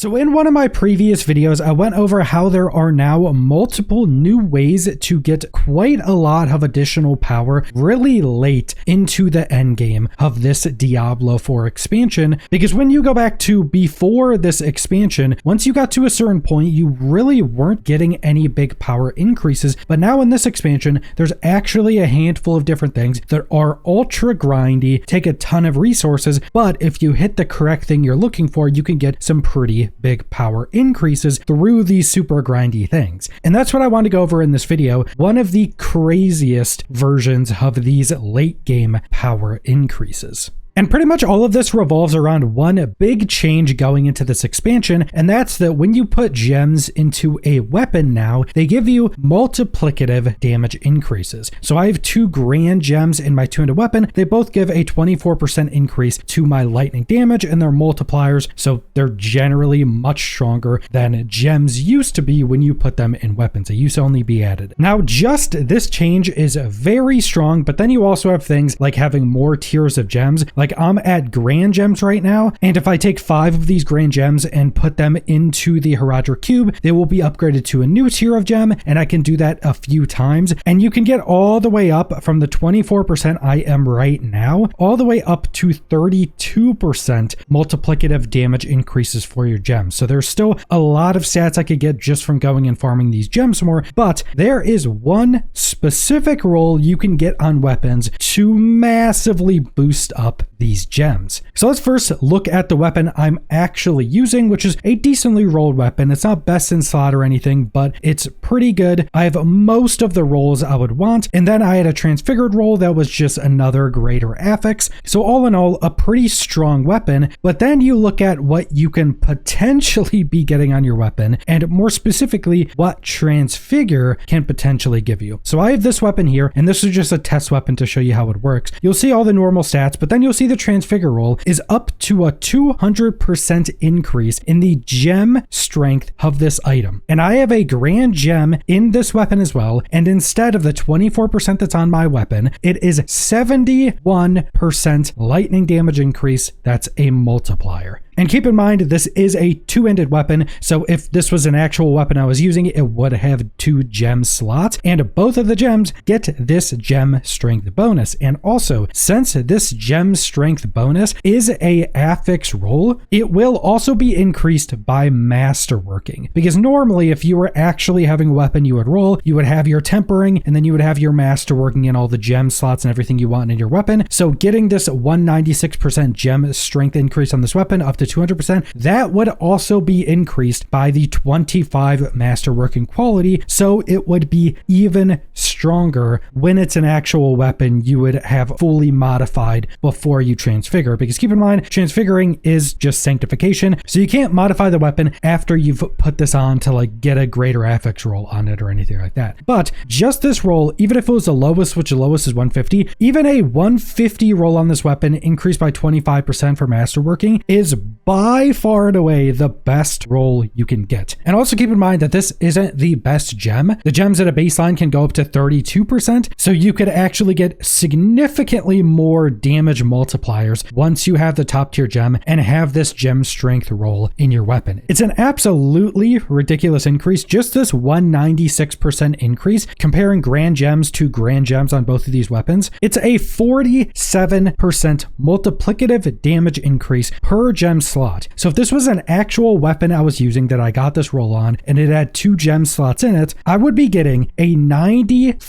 So in one of my previous videos, I went over how there are now multiple new ways to get quite a lot of additional power really late into the end game of this Diablo 4 expansion, because when you go back to before this expansion, once you got to a certain point, you really weren't getting any big power increases, but now in this expansion, there's actually a handful of different things that are ultra grindy, take a ton of resources, but if you hit the correct thing you're looking for, you can get some pretty big power increases through these super grindy things. And that's what I want to go over in this video, one of the craziest versions of these late game power increases. And pretty much all of this revolves around one big change going into this expansion, and that's that when you put gems into a weapon now, they give you multiplicative damage increases. So I have 2 grand gems in my two-handed weapon. They both give a 24% increase to my lightning damage, and they're multipliers, so they're generally much stronger than gems used to be when you put them in weapons. They used to only be added. Now, just this change is very strong, but then you also have things like having more tiers of gems. Like I'm at grand gems right now, and if I take 5 of these grand gems and put them into the Herodric Cube, they will be upgraded to a new tier of gem, and I can do that a few times. And you can get all the way up from the 24% I am right now, all the way up to 32% multiplicative damage increases for your gems. So there's still a lot of stats I could get just from going and farming these gems more, but there is one specific role you can get on weapons to massively boost up these gems. So let's first look at the weapon I'm actually using, which is a decently rolled weapon. It's not best in slot or anything, but it's pretty good. I have most of the rolls I would want, and then I had a transfigured roll that was just another greater affix. So all in all, a pretty strong weapon, but then you look at what you can potentially be getting on your weapon, and more specifically, what Transfigure can potentially give you. So I have this weapon here, and this is just a test weapon to show you how it works. You'll see all the normal stats, but then you'll see the Transfigure roll is up to a 200% increase in the gem strength of this item. And I have a grand gem in this weapon as well, and instead of the 24% that's on my weapon, it is 71% lightning damage increase. That's a multiplier. And keep in mind, this is a two-handed weapon, so if this was an actual weapon I was using, it would have 2 gem slots, and both of the gems get this gem strength bonus. And also, since this gem strength bonus is a affix roll, it will also be increased by masterworking. Because normally, if you were actually having a weapon you would roll, you would have your tempering, and then you would have your masterworking and all the gem slots and everything you want in your weapon. So getting this 196% gem strength increase on this weapon up to 200%, that would also be increased by the 25 masterworking quality, so it would be even stronger when it's an actual weapon you would have fully modified before you transfigure. Because keep in mind, transfiguring is just sanctification, so you can't modify the weapon after you've put this on to like get a greater affix roll on it or anything like that. But just this roll, even if it was the lowest, which the lowest is 150, even a 150 roll on this weapon increased by 25% for masterworking is by far and away the best roll you can get. And also keep in mind that this isn't the best gem. The gems at a baseline can go up to 32%, so you could actually get significantly more damage multipliers once you have the top tier gem and have this gem strength roll in your weapon. It's an absolutely ridiculous increase. Just this 196% increase, comparing grand gems to grand gems on both of these weapons, it's a 47% multiplicative damage increase per gem slot. So if this was an actual weapon I was using that I got this roll on and it had 2 gem slots in it, I would be getting a 94%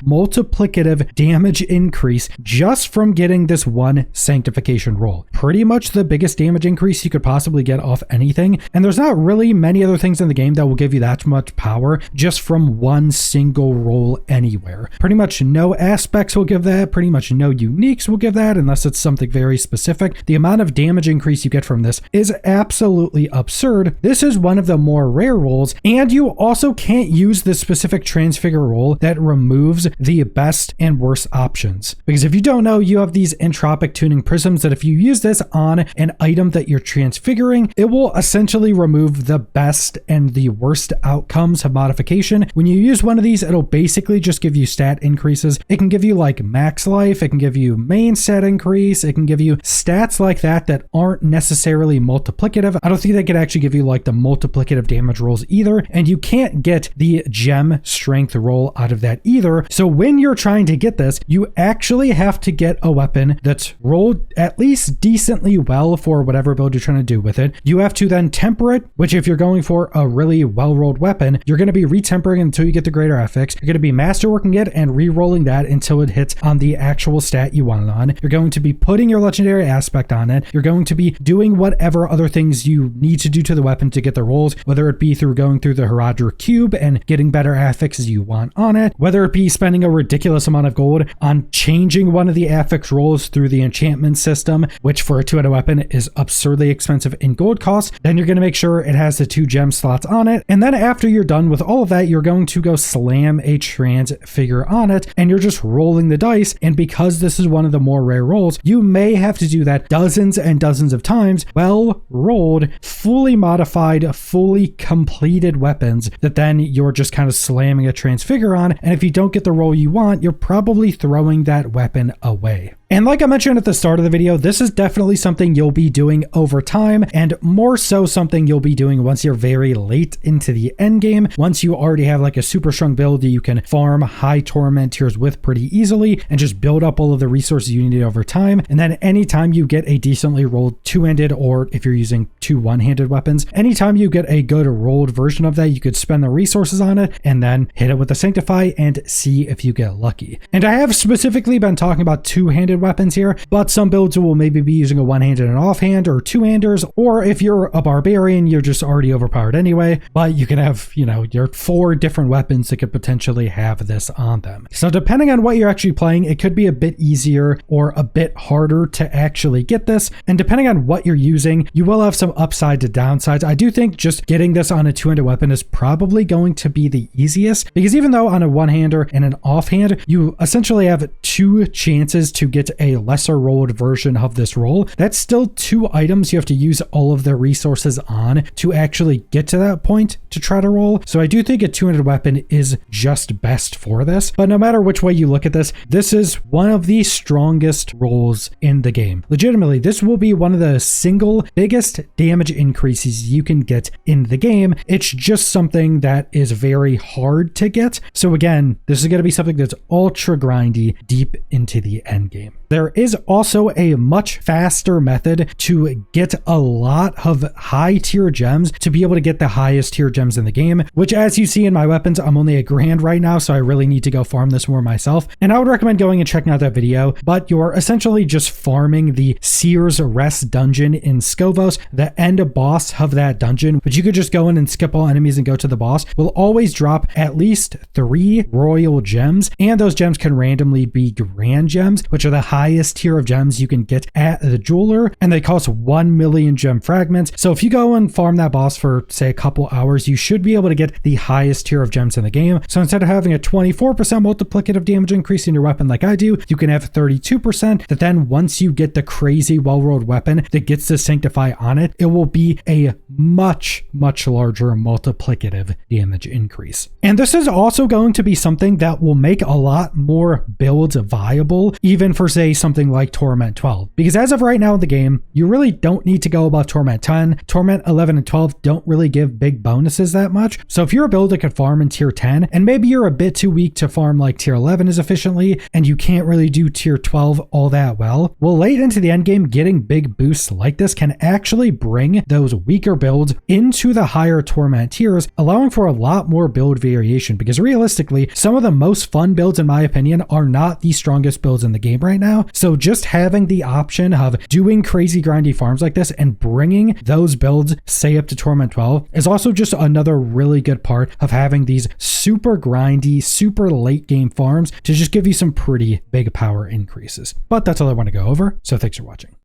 multiplicative damage increase just from getting this one sanctification roll. Pretty much the biggest damage increase you could possibly get off anything, and there's not really many other things in the game that will give you that much power just from one single roll anywhere. Pretty much no aspects will give that, pretty much no uniques will give that unless it's something very specific. The amount of damage increase you get from this is absolutely absurd. This is one of the more rare rolls, and you also can't use the specific Transfigure roll that removes the best and worst options. Because if you don't know, you have these entropic tuning prisms that if you use this on an item that you're transfiguring, it will essentially remove the best and the worst outcomes of modification. When you use one of these, it'll basically just give you stat increases. It can give you like max life, it can give you main stat increase, it can give you stats like that that aren't necessarily multiplicative. I don't think they could actually give you like the multiplicative damage rolls either, and you can't get the gem strength roll out of that either. So when you're trying to get this, you actually have to get a weapon that's rolled at least decently well for whatever build you're trying to do with it. You have to then temper it, which if you're going for a really well-rolled weapon, you're going to be retempering until you get the greater FX. You're going to be masterworking it and re-rolling that until it hits on the actual stat you want it on. You're going to be putting your legendary aspect on it. You're going to be doing whatever other things you need to do to the weapon to get the rolls, whether it be through going through the Herodra cube and getting better affixes you want on it, whether it be spending a ridiculous amount of gold on changing one of the affix rolls through the enchantment system, which for a two-handed weapon is absurdly expensive in gold costs. Then you're going to make sure it has the 2 gem slots on it. And then after you're done with all of that, you're going to go slam a Transfigure on it, and you're just rolling the dice. And because this is one of the more rare rolls, you may have to do that dozens and dozens of times. Well rolled, fully modified, fully completed weapons that then you're just kind of slamming a Transfigure on. And if you don't get the roll you want, you're probably throwing that weapon away. And like I mentioned at the start of the video, this is definitely something you'll be doing over time, and more so something you'll be doing once you're very late into the end game. Once you already have like a super strong build that you can farm high torment tiers with pretty easily and just build up all of the resources you need over time. And then anytime you get a decently rolled two-handed, or if you're using 2 one-handed weapons, anytime you get a good rolled version of that, you could spend the resources on it and then hit it with the Sanctify and see if you get lucky. And I have specifically been talking about two-handed weapons here, but some builds will maybe be using a one-handed and offhand or two-handers, or if you're a barbarian, you're just already overpowered anyway, but you can have, you know, your 4 different weapons that could potentially have this on them. So depending on what you're actually playing, it could be a bit easier or a bit harder to actually get this, and depending on what you're using, you will have some upside to downsides. I do think just getting this on a two-handed weapon is probably going to be the easiest, because even though on a one-hander and an offhand, you essentially have 2 chances to get a lesser rolled version of this roll, that's still 2 items you have to use all of the resources on to actually get to that point to try to roll. So I do think a two-handed weapon is just best for this, but no matter which way you look at this, this is one of the strongest rolls in the game. Legitimately, this will be one of the single biggest damage increases you can get in the game. It's just something that is very hard to get. So again, this is going to be something that's ultra grindy deep into the end game. There is also a much faster method to get a lot of high tier gems to be able to get the highest tier gems in the game, which as you see in my weapons, I'm only a grand right now, so I really need to go farm this more myself. And I would recommend going and checking out that video, but you're essentially just farming the Seer's Rest dungeon in Scovos, the end boss of that dungeon, but you could just go in and skip all enemies and go to the boss. Will always drop at least 3 royal gems, and those gems can randomly be grand gems, which are the highest tier of gems you can get at the jeweler, and they cost 1 million gem fragments. So if you go and farm that boss for say a couple hours, you should be able to get the highest tier of gems in the game. So instead of having a 24% multiplicative damage increase in your weapon like I do, you can have 32%, that then once you get the crazy well-rolled weapon that gets the Sanctify on it, it will be a much larger multiplicative damage increase. And this is also going to be something that will make a lot more builds viable, even for say something like Torment 12, because as of right now in the game, you really don't need to go above Torment 10. Torment 11 and 12 don't really give big bonuses that much. So if you're a build that could farm in tier 10, and maybe you're a bit too weak to farm like tier 11 as efficiently, and you can't really do tier 12 all that well, late into the end game, getting big boosts like this can actually bring those weaker builds into the higher Torment tiers, allowing for a lot more build variation, because realistically, some of the most fun builds in my opinion are not the strongest builds in the game right now. So just having the option of doing crazy grindy farms like this and bringing those builds say up to Torment 12 is also just another really good part of having these super grindy, super late game farms to just give you some pretty big power increases. But that's all I want to go over, so thanks for watching.